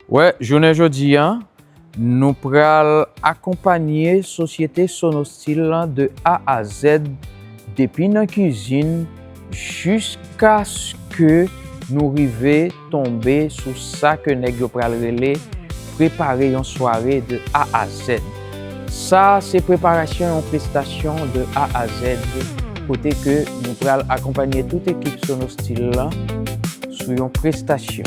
Ouais, journée jodi an, nous pral accompagner société Sonostil de A à Z depuis la cuisine jusqu'à ce que nous arrivions tomber sur ça que nèg yo pral relé préparer une soirée de A à Z. Ça c'est préparation en prestation de A à Z côté que nous pral accompagner toute équipe Sonostil là sur une prestation.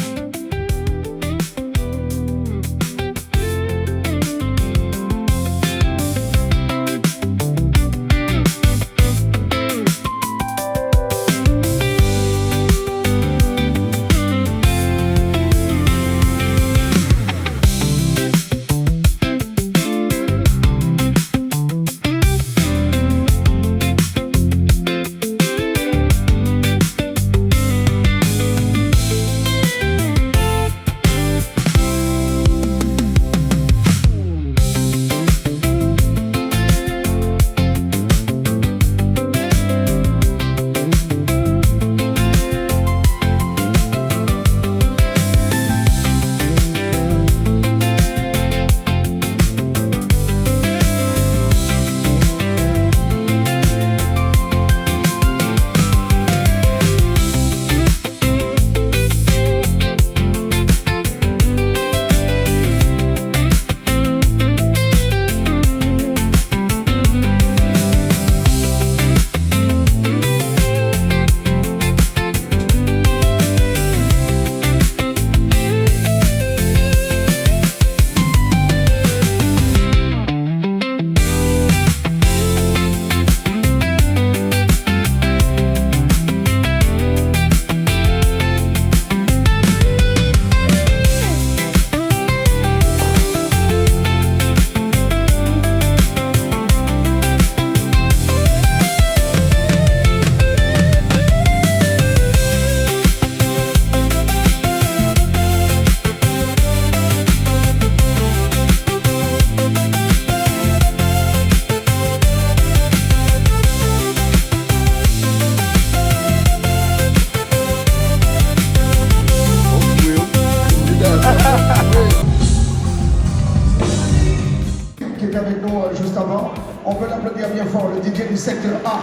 Qui est avec nous juste avant. On peut l'applaudir bien fort, le DJ du secteur A.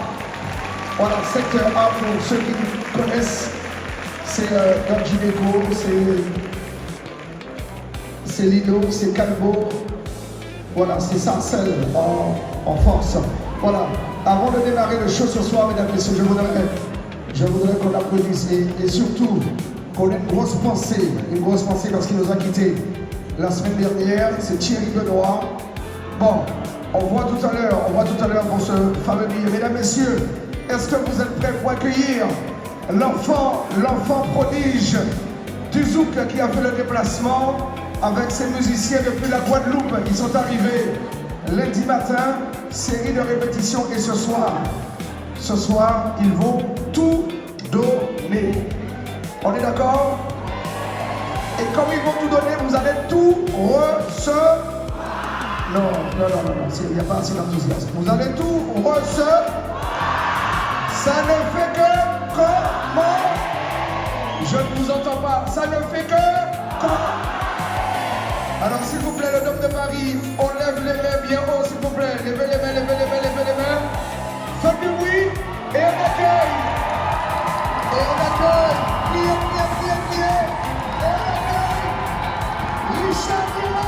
Voilà, secteur A, pour ceux qui connaissent, c'est Don Gineco, c'est Lino, c'est Calvo. Voilà, c'est Sarcel en force. Voilà, avant de démarrer le show ce soir, mesdames et messieurs, je voudrais qu'on applaudisse et surtout qu'on ait une grosse pensée parce qu'il nous a quittés la semaine dernière, c'est Thierry Benoît. Bon, on voit tout à l'heure pour ce fameux billet. Mesdames, messieurs, est-ce que vous êtes prêts pour accueillir l'enfant prodige du Zouk qui a fait le déplacement avec ses musiciens depuis la Guadeloupe qui sont arrivés lundi matin, série de répétitions et ce soir, ils vont tout donner. On est d'accord? Et comme ils vont tout donner, vous allez tout recevoir. Non, il n'y a pas assez d'enthousiasme. Vous allez tout recevoir. Ça ne fait que comment? Je ne vous entends pas. Ça ne fait que comment? Alors s'il vous plaît, le Dôme de Paris, on lève les mains bien haut, s'il vous plaît. Levez les mains. Faites du bruit et on accueille. Priez. Et on accueille Richard Guillaume.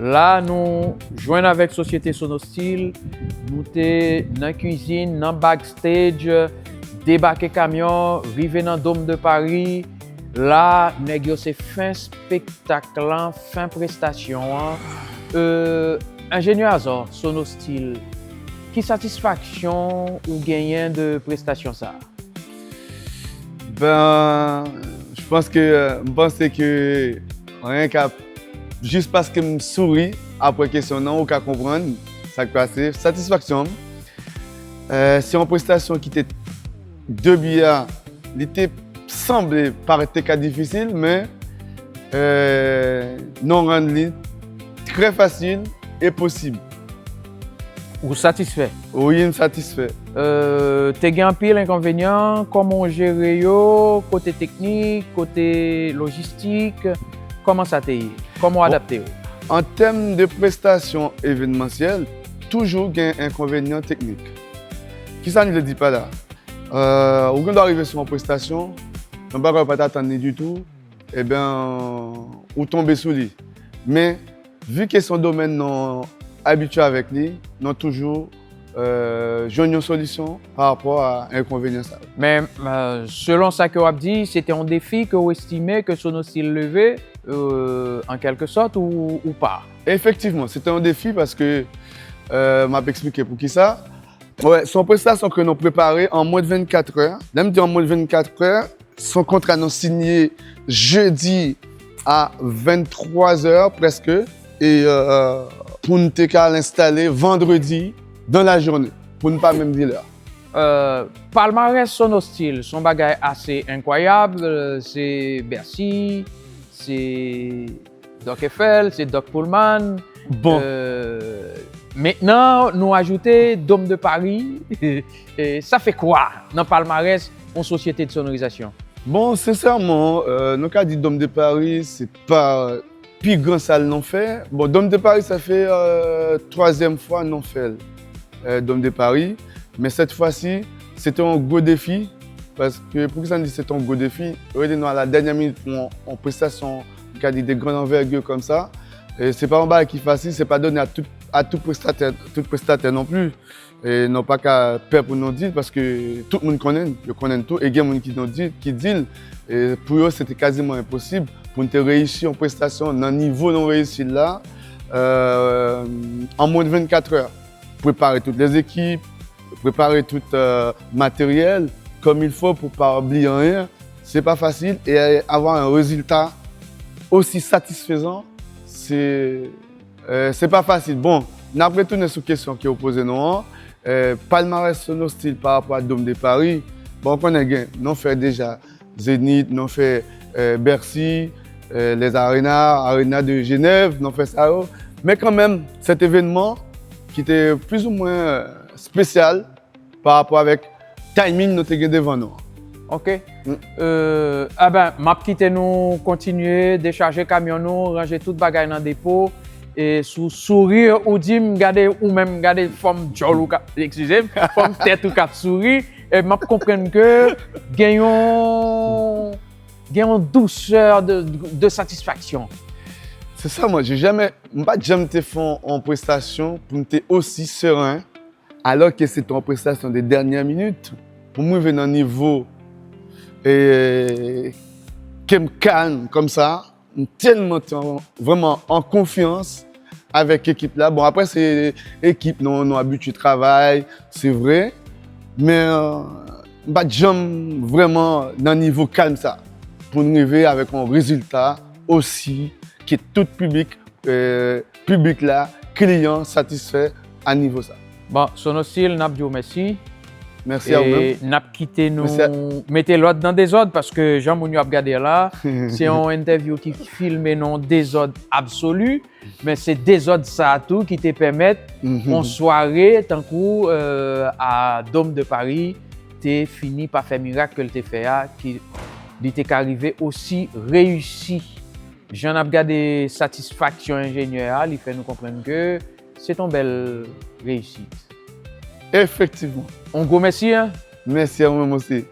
Là, nous joignons avec Société Sonostil, nous sommes dans la cuisine, dans le backstage, débarquer camion, arriver dans le Dôme de Paris. Là, nous c'est fin spectacle, fin prestation. Ingénieur Azor, Sonostil, quelle satisfaction ou gagnant de prestation ça? Ben, je pense que rien qu'à juste parce que je souris après question non ou qu'à comprendre ça qui passe satisfaction. C'est une prestation qui était deux billets, il était semblé paraître difficile mais non rendre très facile et possible. Ou satisfait? Oui, satisfait. T'as gagné un pile inconvénient, comment gérer yo, côté technique, côté logistique, comment ça t'est? Comment adapter? En termes de prestations événementielles, toujours il y a un inconvénient technique. Qui ça ne le dit pas là? Au lieu d'arriver sur une prestation, on ne va pas t'attendre du tout, et bien, ou tomber sous lui. Mais vu que son domaine non habitué avec lui, nous toujours une solution par rapport à l'inconvénient. Mais selon ce que vous avez dit, c'était un défi que vous estimez que Sonostil levait en quelque sorte ou pas? Effectivement, c'était un défi parce que, je vais expliquer pour qui ça. Ouais, son prestation que nous préparé en moins de 24 heures. Même en moins de 24 heures, son contrat nous signé jeudi à 23 heures presque. Et pour nous l'installer vendredi dans la journée, pour ne pas même dire l'heure. Palmarès Sonostil, son bagage assez incroyable. C'est Bercy, c'est Doc Eiffel, c'est Doc Pullman. Bon. Maintenant, nous ajoutons Dôme de Paris. Et ça fait quoi dans palmarès en société de sonorisation? Bon, sincèrement, nous avons dit Dôme de Paris, c'est pas plus grand salle non fait. Bon, Dôme de Paris, ça fait troisième fois non fait Dôme de Paris. Mais cette fois-ci, c'était un gros défi. Parce que pour que ça dit c'est un gros défi, on est dans la dernière minute en prestation, des grandes envergures comme ça. Et c'est pas un bail qui est facile, c'est pas donné à tout prestataire non plus. Et non pas qu'à peur pour nous dire parce que tout le monde connaît tout et il y a des gens qui disent et pour eux c'était quasiment impossible pour nous réussir en prestation dans le niveau non réussi là en moins de 24 heures. Préparer toutes les équipes, préparer tout matériel comme il faut pour ne pas oublier rien, c'est pas facile et avoir un résultat aussi satisfaisant, c'est pas facile. Bon, on a retourné sur la question qui est posée non. Palmarès Sonostil par rapport à Dôme de Paris, bon, on connaît, nous fait déjà Zénith, nous fait Bercy, les arénas de Genève, nous fait ça. Mais quand même, cet événement qui était plus ou moins spécial par rapport avec le timing nous avons devant nous. Ok. Ah ben, m'a quitté nous continuer, décharger camion nous, ranger tout bagage dans le dépôt. Et sous sourire ou dit regarder ou même regarder forme jol ou excusez forme tête ou cap sourire et m'a comprendre que gagnons douceur de satisfaction. C'est ça moi, j'ai jamais été fait en prestation pour être aussi serein alors que c'est en prestation des dernières minutes pour moi venir à un niveau et qui me calme comme ça, tellement vraiment en confiance avec l'équipe là. Bon, après, c'est l'équipe, nous avons habitué au travail, c'est vrai. Mais j'aime vraiment dans un niveau calme ça. Pour nous arriver avec un résultat aussi qui est tout public là, client satisfait à niveau ça. Bon, Sonostil, n'a pas merci. Merci à vous. Et n'a quitté nous, mettez l'autre dans des ordres parce que Jean Mouniou a regardé là. C'est une interview qui filme non désordre absolu, mais c'est désordre ça tout qui te permet en soirée, tant coup à Dôme de Paris, tu fini par faire miracle que tu fait qui t'est arrivé aussi réussi. J'en ai regardé satisfaction ingénieur, il fait nous comprendre que c'est une belle réussite. Effectivement. On go merci. Hein? Merci à vous aussi.